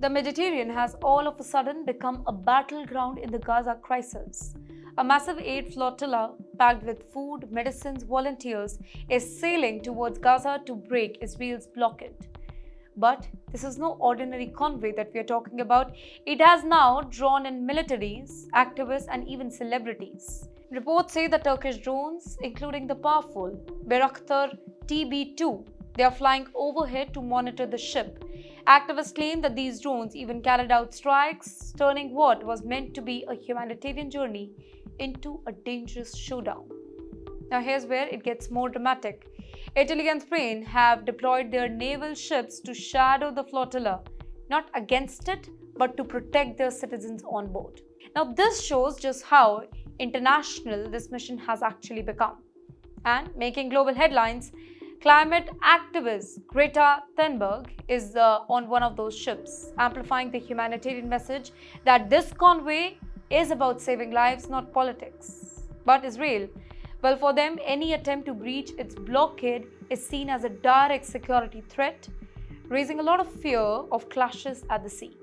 The Mediterranean has all of a sudden become a battleground in the Gaza crisis. A massive aid flotilla packed with food, medicines, volunteers is sailing towards Gaza to break Israel's blockade. But this is no ordinary convoy that we are talking about. It has now drawn in militaries, activists, and even celebrities. Reports say the Turkish drones, including the powerful Bayraktar TB2, they are flying overhead to monitor the ship. Activists claim that these drones even carried out strikes, turning what was meant to be a humanitarian journey into a dangerous showdown. Now, here's where it gets more dramatic. Italy and Spain have deployed their naval ships to shadow the flotilla, not against it, but to protect their citizens on board. Now, this shows just how international this mission has actually become. And making global headlines, climate activist Greta Thunberg is on one of those ships, amplifying the humanitarian message that this convoy is about saving lives, not politics. But Israel, well, for them, any attempt to breach its blockade is seen as a direct security threat, raising a lot of fear of clashes at the sea.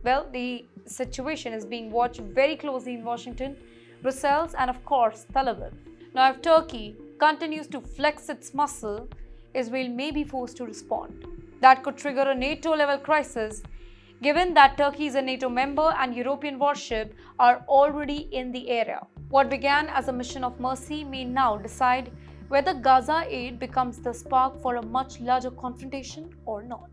Well, the situation is being watched very closely in Washington, Brussels, and of course, Tel Aviv. Now, if Turkey continues to flex its muscle, Israel may be forced to respond. That could trigger a NATO-level crisis, given that Turkey is a NATO member and European warships are already in the area. What began as a mission of mercy may now decide whether Gaza aid becomes the spark for a much larger confrontation or not.